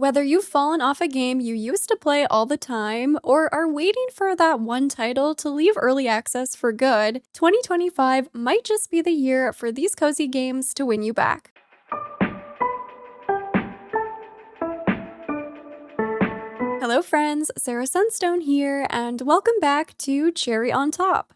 Whether you've fallen off a game you used to play all the time or are waiting for that one title to leave early access for good, 2025 might just be the year for these cozy games to win you back. Hello friends, Sarah Sunstone here, and welcome back to Cherry on Top,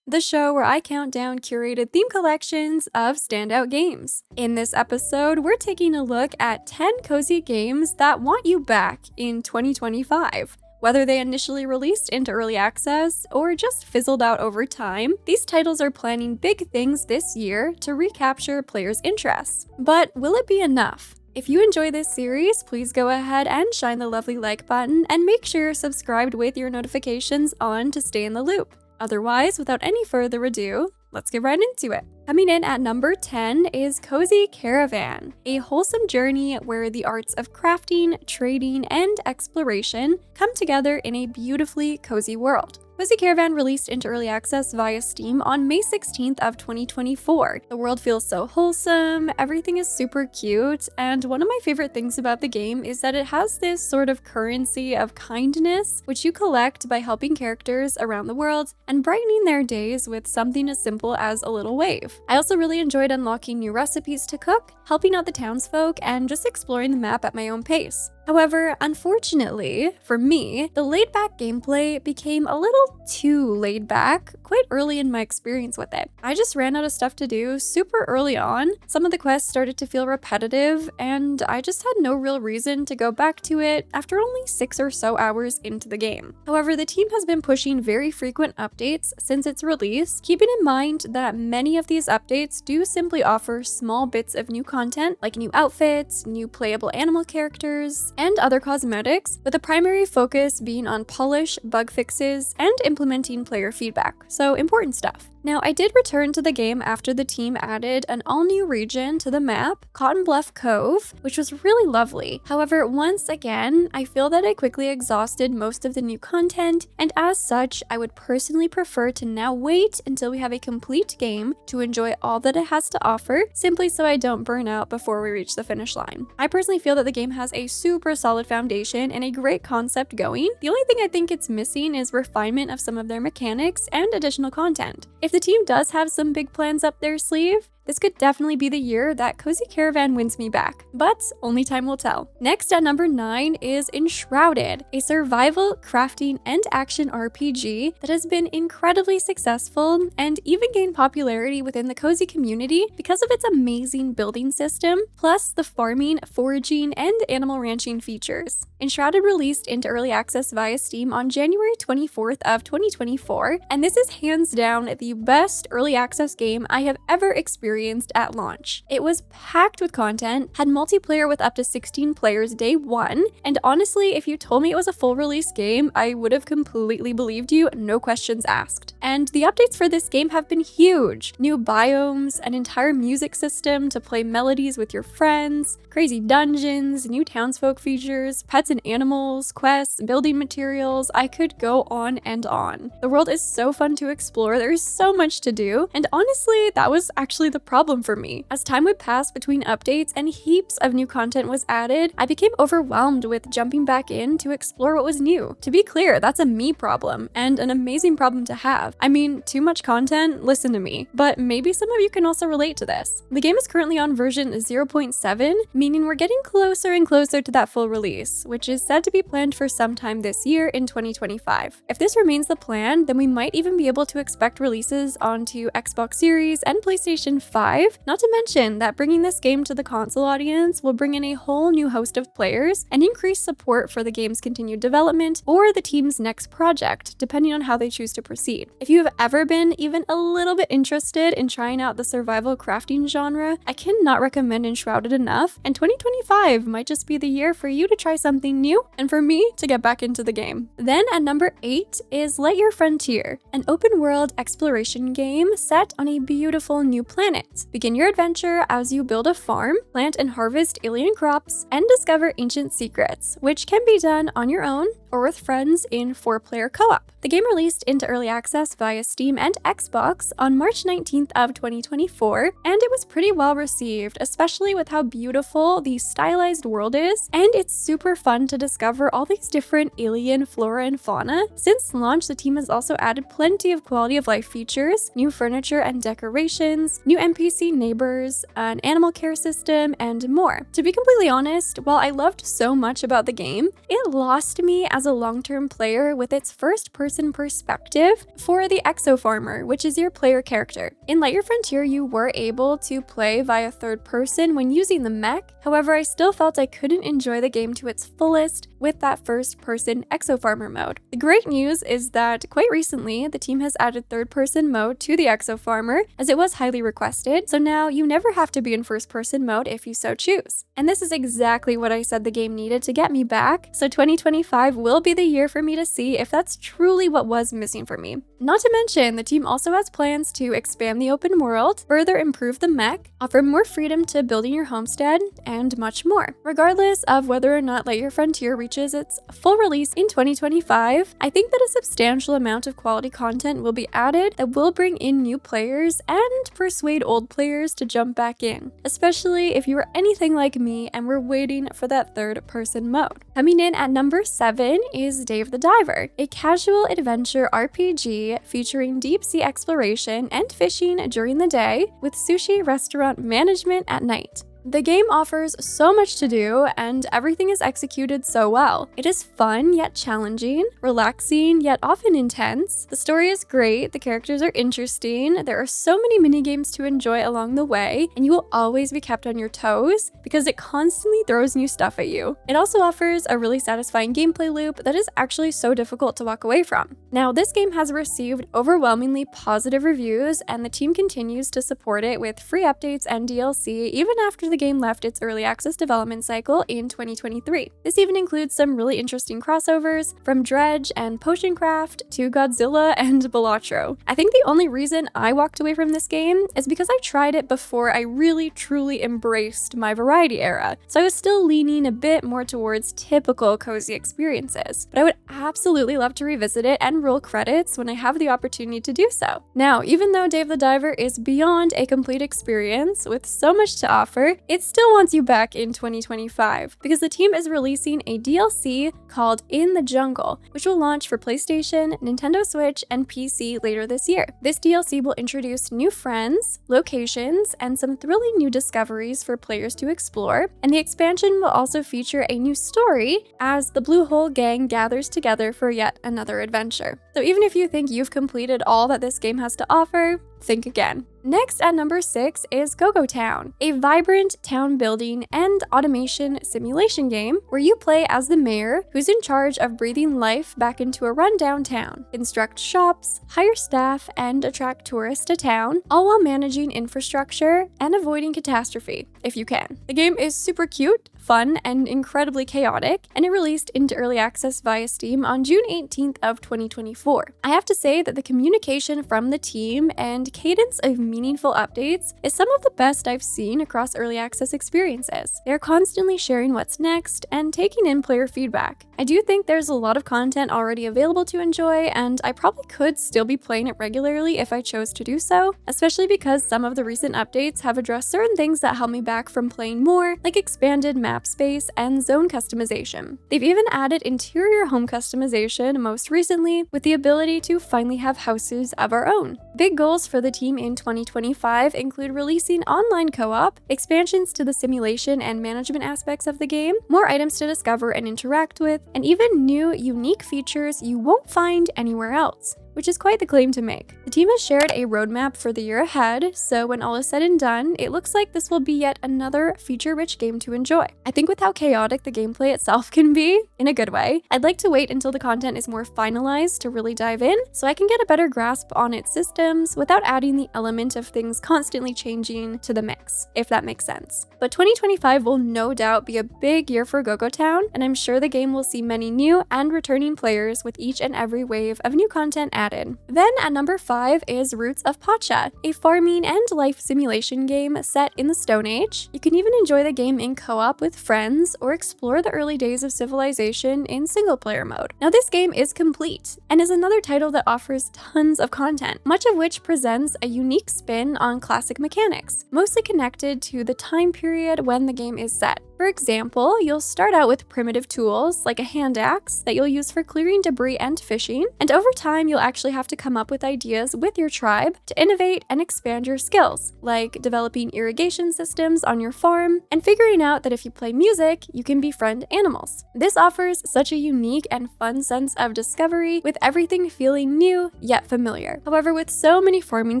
the show where I count down curated theme collections of standout games. In this episode, we're taking a look at 10 cozy games that want you back in 2025. Whether they initially released into early access or just fizzled out over time, these titles are planning big things this year to recapture players' interests. But will it be enough? If you enjoy this series, please go ahead and shine the lovely like button and make sure you're subscribed with your notifications on to stay in the loop. Otherwise, without any further ado, let's get right into it. Coming in at number 10 is Cozy Caravan, a wholesome journey where the arts of crafting, trading, and exploration come together in a beautifully cozy world. Cozy Caravan released into early access via Steam on May 16th of 2024. The world feels so wholesome, everything is super cute, and one of my favorite things about the game is that it has this sort of currency of kindness, which you collect by helping characters around the world and brightening their days with something as simple as a little wave. I also really enjoyed unlocking new recipes to cook, helping out the townsfolk, and just exploring the map at my own pace. However, unfortunately, for me, the laid-back gameplay became a little too laid-back quite early in my experience with it. I just ran out of stuff to do super early on. Some of the quests started to feel repetitive, and I just had no real reason to go back to it after only 6 or so hours into the game. However, the team has been pushing very frequent updates since its release, keeping in mind that many of these updates do simply offer small bits of new content, like new outfits, new playable animal characters, and other cosmetics, with a primary focus being on polish, bug fixes, and implementing player feedback. So important stuff. Now, I did return to the game after the team added an all-new region to the map, Cotton Bluff Cove, which was really lovely. However, once again, I feel that I quickly exhausted most of the new content, and as such, I would personally prefer to now wait until we have a complete game to enjoy all that it has to offer, simply so I don't burn out before we reach the finish line. I personally feel that the game has a super solid foundation and a great concept going. The only thing I think it's missing is refinement of some of their mechanics and additional content. If the team does have some big plans up their sleeve, this could definitely be the year that Cozy Caravan wins me back, but only time will tell. Next at number 9 is Enshrouded, a survival, crafting, and action RPG that has been incredibly successful and even gained popularity within the cozy community because of its amazing building system, plus the farming, foraging, and animal ranching features. Enshrouded released into early access via Steam on January 24th of 2024, and this is hands down the best early access game I have ever experienced at launch. It was packed with content, had multiplayer with up to 16 players day one, and honestly, if you told me it was a full release game, I would have completely believed you, no questions asked. And the updates for this game have been huge. New biomes, an entire music system to play melodies with your friends, crazy dungeons, new townsfolk features, pets and animals, quests, building materials. I could go on and on. The world is so fun to explore, there is so much to do, and honestly, that was actually the problem for me. As time would pass between updates and heaps of new content was added, I became overwhelmed with jumping back in to explore what was new. To be clear, that's a me problem, and an amazing problem to have. I mean, too much content? Listen to me. But maybe some of you can also relate to this. The game is currently on version 0.7, meaning we're getting closer and closer to that full release, which is said to be planned for sometime this year in 2025. If this remains the plan, then we might even be able to expect releases onto Xbox Series and PlayStation 5, not to mention that bringing this game to the console audience will bring in a whole new host of players and increase support for the game's continued development or the team's next project, depending on how they choose to proceed. If you have ever been even a little bit interested in trying out the survival crafting genre, I cannot recommend Enshrouded enough, and 2025 might just be the year for you to try something new and for me to get back into the game. Then at number 8 is Lightyear Frontier, an open world exploration game set on a beautiful new planet. it. Begin your adventure as you build a farm, plant and harvest alien crops, and discover ancient secrets, which can be done on your own or with friends in 4-player co-op. The game released into early access via Steam and Xbox on March 19th of 2024, and it was pretty well received, especially with how beautiful the stylized world is, and it's super fun to discover all these different alien flora and fauna. Since launch, the team has also added plenty of quality of life features, new furniture and decorations, new NPC neighbors, an animal care system, and more. To be completely honest, while I loved so much about the game, it lost me as a long-term player with its first-person perspective for the Exo Farmer, which is your player character. In Lightyear Frontier, you were able to play via third person when using the mech. However, I still felt I couldn't enjoy the game to its fullest with that first-person Exo Farmer mode. The great news is that quite recently, the team has added third-person mode to the Exo Farmer, as it was highly requested, so now you never have to be in first-person mode if you so choose. And this is exactly what I said the game needed to get me back, so 2025 will be the year for me to see if that's truly what was missing for me. Not to mention, the team also has plans to expand the open world, further improve the mech, offer more freedom to building your homestead, and much more. Regardless of whether or not Lightyear Frontier reaches its full release in 2025, I think that a substantial amount of quality content will be added that will bring in new players and persuade old players to jump back in, especially if you are anything like me and were waiting for that third-person mode. Coming in at number 7 is Dave the Diver, a casual adventure RPG featuring deep-sea exploration and fishing during the day with sushi restaurant management at night. The game offers so much to do, and everything is executed so well. It is fun yet challenging, relaxing yet often intense. The story is great, the characters are interesting, there are so many minigames to enjoy along the way, and you will always be kept on your toes because it constantly throws new stuff at you. It also offers a really satisfying gameplay loop that is actually so difficult to walk away from. Now, this game has received overwhelmingly positive reviews, and the team continues to support it with free updates and DLC even after the game left its early access development cycle in 2023. This even includes some really interesting crossovers from Dredge and Potioncraft to Godzilla and Balatro. I think the only reason I walked away from this game is because I tried it before I really truly embraced my variety era, so I was still leaning a bit more towards typical cozy experiences, but I would absolutely love to revisit it and roll credits when I have the opportunity to do so. Now, even though Dave the Diver is beyond a complete experience with so much to offer, it still wants you back in 2025 because the team is releasing a DLC called In the Jungle, which will launch for PlayStation, Nintendo Switch, and PC later this year. This DLC will introduce new friends, locations, and some thrilling new discoveries for players to explore, and the expansion will also feature a new story as the Blue Hole Gang gathers together for yet another adventure. So even if you think you've completed all that this game has to offer, think again. Next at number 6 is Go-Go Town, a vibrant town building and automation simulation game where you play as the mayor who's in charge of breathing life back into a rundown town, construct shops, hire staff, and attract tourists to town, all while managing infrastructure and avoiding catastrophe if you can. The game is super cute, fun, and incredibly chaotic, and it released into early access via Steam on June 18th of 2024. I have to say that the communication from the team and cadence of meaningful updates is some of the best I've seen across early access experiences. They're constantly sharing what's next and taking in player feedback. I do think there's a lot of content already available to enjoy, and I probably could still be playing it regularly if I chose to do so, especially because some of the recent updates have addressed certain things that held me back from playing more, like expanded map space and zone customization. They've even added interior home customization most recently, with the ability to finally have houses of our own. Big goals for the team in 2025 include releasing online co-op, expansions to the simulation and management aspects of the game, more items to discover and interact with, and even new, unique features you won't find anywhere else, which is quite the claim to make. The team has shared a roadmap for the year ahead, so when all is said and done, it looks like this will be yet another feature-rich game to enjoy. I think with how chaotic the gameplay itself can be, in a good way, I'd like to wait until the content is more finalized to really dive in, so I can get a better grasp on its systems without adding the element of things constantly changing to the mix, if that makes sense. But 2025 will no doubt be a big year for Go-Go Town, and I'm sure the game will see many new and returning players with each and every wave of new content added added. Then at number 5 is Roots of Pacha, a farming and life simulation game set in the Stone Age. You can even enjoy the game in co-op with friends or explore the early days of civilization in single-player mode. Now this game is complete and is another title that offers tons of content, much of which presents a unique spin on classic mechanics, mostly connected to the time period when the game is set. For example, you'll start out with primitive tools like a hand axe that you'll use for clearing debris and fishing, and over time you'll actually have to come up with ideas with your tribe to innovate and expand your skills, like developing irrigation systems on your farm and figuring out that if you play music, you can befriend animals. This offers such a unique and fun sense of discovery, with everything feeling new yet familiar. However, with so many farming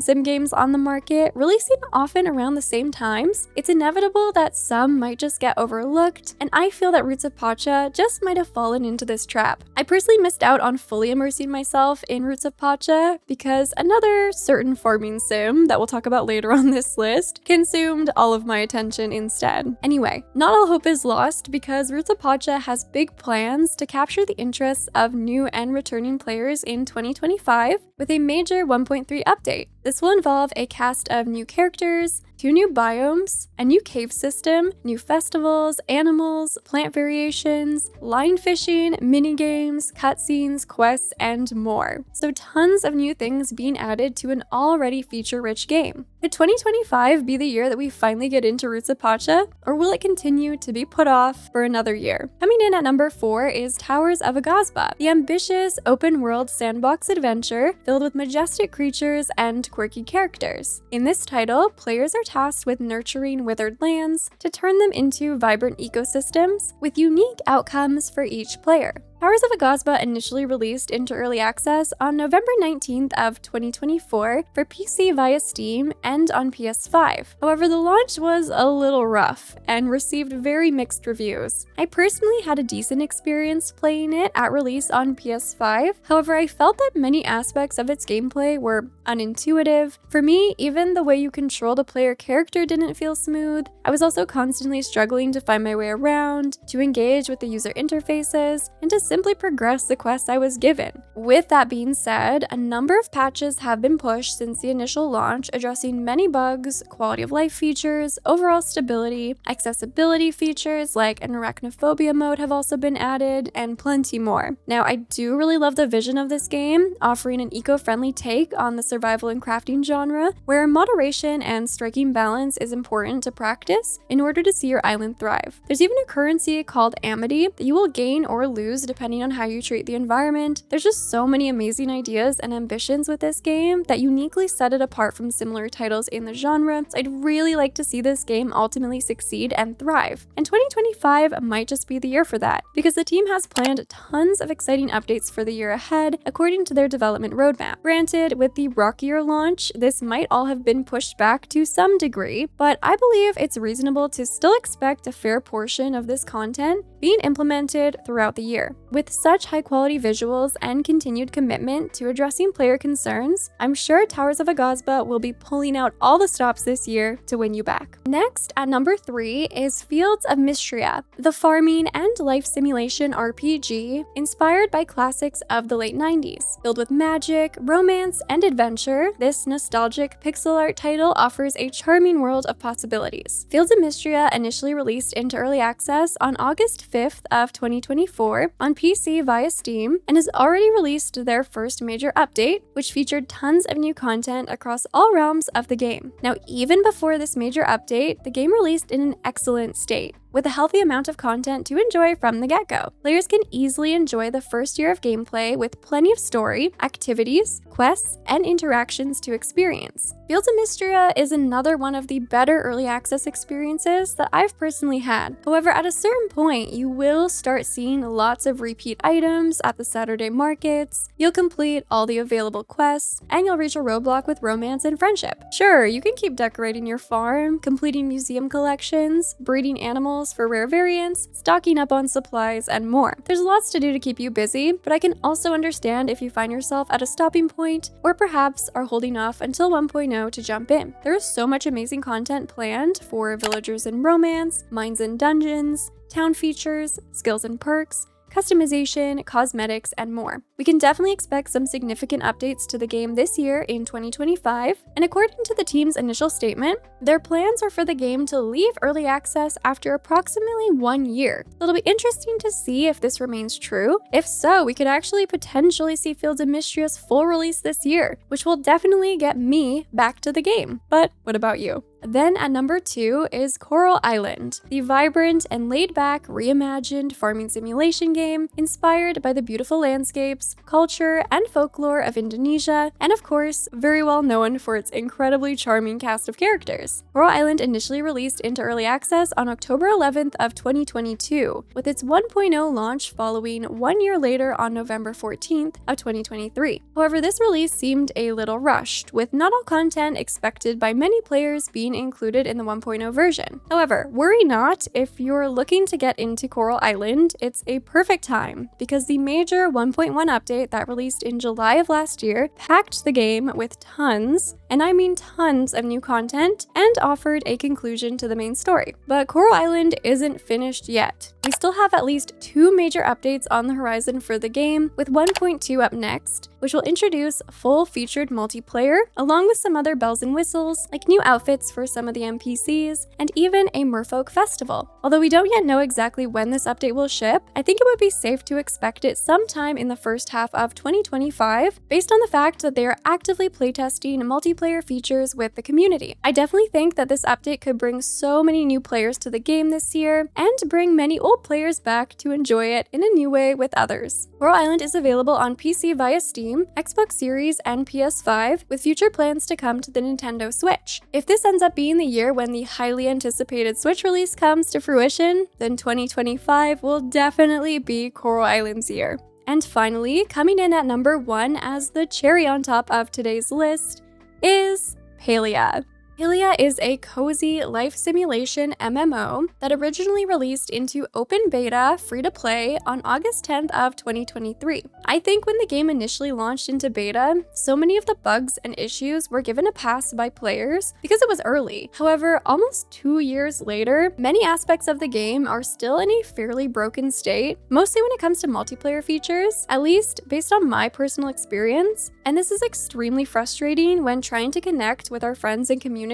sim games on the market, releasing often around the same times, it's inevitable that some might just get overlooked, and I feel that Roots of Pacha just might have fallen into this trap. I personally missed out on fully immersing myself in Roots of Pacha because another certain farming sim that we'll talk about later on this list consumed all of my attention instead. Anyway, not all hope is lost because Roots of Pacha has big plans to capture the interests of new and returning players in 2025 with a major 1.3 update. This will involve a cast of new characters, 2 new biomes, a new cave system, new festivals, animals, plant variations, line fishing, minigames, cutscenes, quests, and more. So tons of new things being added to an already feature-rich game. Could 2025 be the year that we finally get into Roots of Pacha, or will it continue to be put off for another year? Coming in at number 4 is Towers of Aghasba, the ambitious open-world sandbox adventure filled with majestic creatures and quirky characters. In this title, players are tasked with nurturing withered lands to turn them into vibrant ecosystems with unique outcomes for each player. Towers of Aghasba initially released into early access on November 19th of 2024 for PC via Steam and on PS5. However, the launch was a little rough and received very mixed reviews. I personally had a decent experience playing it at release on PS5. However, I felt that many aspects of its gameplay were unintuitive. For me, even the way you control the player character didn't feel smooth. I was also constantly struggling to find my way around, to engage with the user interfaces, and to simply progress the quests I was given. With that being said, a number of patches have been pushed since the initial launch, addressing many bugs, quality of life features, overall stability, accessibility features like an arachnophobia mode have also been added, and plenty more. Now, I do really love the vision of this game, offering an eco-friendly take on the survival and crafting genre, where moderation and striking balance is important to practice in order to see your island thrive. There's even a currency called Amity that you will gain or lose depending on how you treat the environment. There's just so many amazing ideas and ambitions with this game that uniquely set it apart from similar titles in the genre, so I'd really like to see this game ultimately succeed and thrive. And 2025 might just be the year for that, because the team has planned tons of exciting updates for the year ahead, according to their development roadmap. Granted, with the rockier launch, this might all have been pushed back to some degree, but I believe it's reasonable to still expect a fair portion of this content being implemented throughout the year. With such high-quality visuals and continued commitment to addressing player concerns, I'm sure Towers of Aghasba will be pulling out all the stops this year to win you back. Next, at number 3 is Fields of Mystria, the farming and life simulation RPG inspired by classics of the late 90s. Filled with magic, romance, and adventure, this nostalgic pixel art title offers a charming world of possibilities. Fields of Mystria initially released into early access on August 5th of 2024 on PC via Steam, and has already released their first major update, which featured tons of new content across all realms of the game. Now, even before this major update, the game released in an excellent state, with a healthy amount of content to enjoy from the get-go. Players can easily enjoy the first year of gameplay with plenty of story, activities, quests, and interactions to experience. Fields of Mystria is another one of the better early access experiences that I've personally had. However, at a certain point, you will start seeing lots of repeat items at the Saturday markets, you'll complete all the available quests, and you'll reach a roadblock with romance and friendship. Sure, you can keep decorating your farm, completing museum collections, breeding animals for rare variants, stocking up on supplies, and more. There's lots to do to keep you busy, but I can also understand if you find yourself at a stopping point, or perhaps are holding off until 1.0 to jump in. There is so much amazing content planned for villagers and romance, mines and dungeons, town features, skills and perks, customization, cosmetics, and more. We can definitely expect some significant updates to the game this year in 2025, and according to the team's initial statement, their plans are for the game to leave early access after approximately 1 year. So it'll be interesting to see if this remains true. If so, we could actually potentially see Fields of Mistria's full release this year, which will definitely get me back to the game. But what about you? Then at number 2 is Coral Island, the vibrant and laid-back reimagined farming simulation game inspired by the beautiful landscapes, culture, and folklore of Indonesia, and of course, very well known for its incredibly charming cast of characters. Coral Island initially released into early access on October 11th of 2022, with its 1.0 launch following 1 year later on November 14th of 2023. However, this release seemed a little rushed, with not all content expected by many players being included in the 1.0 version. However, worry not, if you're looking to get into Coral Island, it's a perfect time, because the major 1.1 update that released in July of last year packed the game with tons, and I mean tons, of new content and offered a conclusion to the main story. But Coral Island isn't finished yet. We still have at least 2 major updates on the horizon for the game, with 1.2 up next, which will introduce full-featured multiplayer, along with some other bells and whistles, like new outfits for some of the NPCs, and even a Merfolk festival. Although we don't yet know exactly when this update will ship, I think it would be safe to expect it sometime in the first half of 2025, based on the fact that they are actively playtesting multiplayer features with the community. I definitely think that this update could bring so many new players to the game this year, and bring many old players back to enjoy it in a new way with others. Coral Island is available on PC via Steam, Xbox Series, and PS5, with future plans to come to the Nintendo Switch. If this ends up being the year when the highly anticipated Switch release comes to fruition, then 2025 will definitely be Coral Island's year. And finally, coming in at number 1 as the cherry on top of today's list is Pacha. Pacha is a cozy life simulation MMO that originally released into open beta free-to-play on August 10th of 2023. I think when the game initially launched into beta, so many of the bugs and issues were given a pass by players because it was early. However, almost 2 years later, many aspects of the game are still in a fairly broken state, mostly when it comes to multiplayer features, at least based on my personal experience. And this is extremely frustrating when trying to connect with our friends and communities,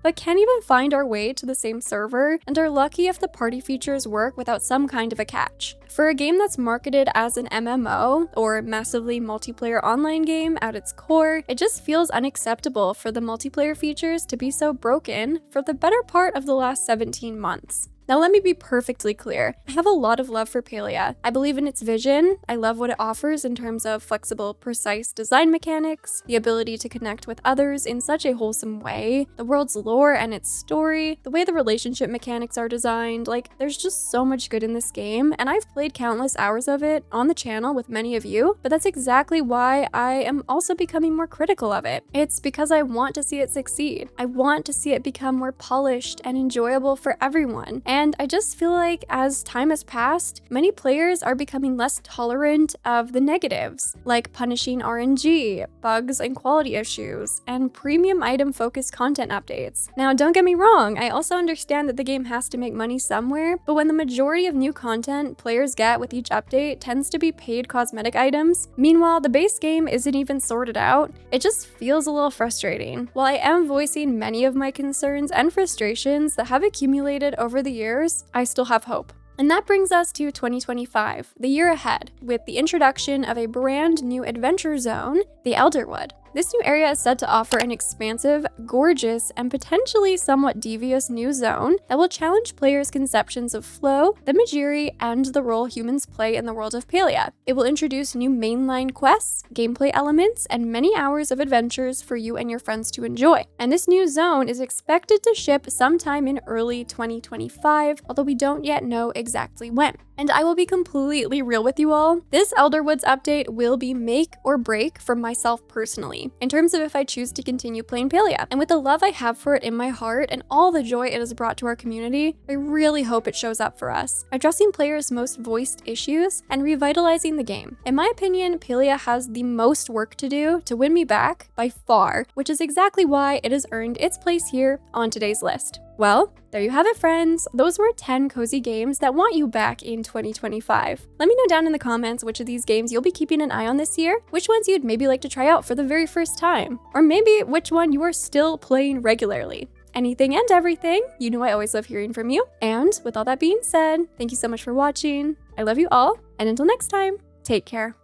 but can't even find our way to the same server, and are lucky if the party features work without some kind of a catch. For a game that's marketed as an MMO, or massively multiplayer online game at its core, it just feels unacceptable for the multiplayer features to be so broken for the better part of the last 17 months. Now let me be perfectly clear, I have a lot of love for Pacha. I believe in its vision, I love what it offers in terms of flexible, precise design mechanics, the ability to connect with others in such a wholesome way, the world's lore and its story, the way the relationship mechanics are designed, there's just so much good in this game, and I've played countless hours of it on the channel with many of you, but that's exactly why I am also becoming more critical of it. It's because I want to see it succeed. I want to see it become more polished and enjoyable for everyone. And I just feel like as time has passed, many players are becoming less tolerant of the negatives, like punishing RNG, bugs and quality issues, and premium item-focused content updates. Now, don't get me wrong, I also understand that the game has to make money somewhere, but when the majority of new content players get with each update tends to be paid cosmetic items, meanwhile the base game isn't even sorted out, it just feels a little frustrating. While I am voicing many of my concerns and frustrations that have accumulated over the years, I still have hope. And that brings us to 2025, the year ahead, with the introduction of a brand new adventure zone, the Elderwood. This new area is set to offer an expansive, gorgeous, and potentially somewhat devious new zone that will challenge players' conceptions of flow, the Majiri, and the role humans play in the world of Pacha. It will introduce new mainline quests, gameplay elements, and many hours of adventures for you and your friends to enjoy. And this new zone is expected to ship sometime in early 2025, although we don't yet know exactly when. And I will be completely real with you all, this Elderwoods update will be make or break for myself personally, in terms of if I choose to continue playing Pacha. And with the love I have for it in my heart and all the joy it has brought to our community, I really hope it shows up for us, addressing players' most voiced issues and revitalizing the game. In my opinion, Pacha has the most work to do to win me back by far, which is exactly why it has earned its place here on today's list. Well, there you have it, friends. Those were 10 cozy games that want you back in 2025. Let me know down in the comments which of these games you'll be keeping an eye on this year, which ones you'd maybe like to try out for the very first time, or maybe which one you are still playing regularly. Anything and everything, you know I always love hearing from you. And with all that being said, thank you so much for watching. I love you all, and until next time, take care.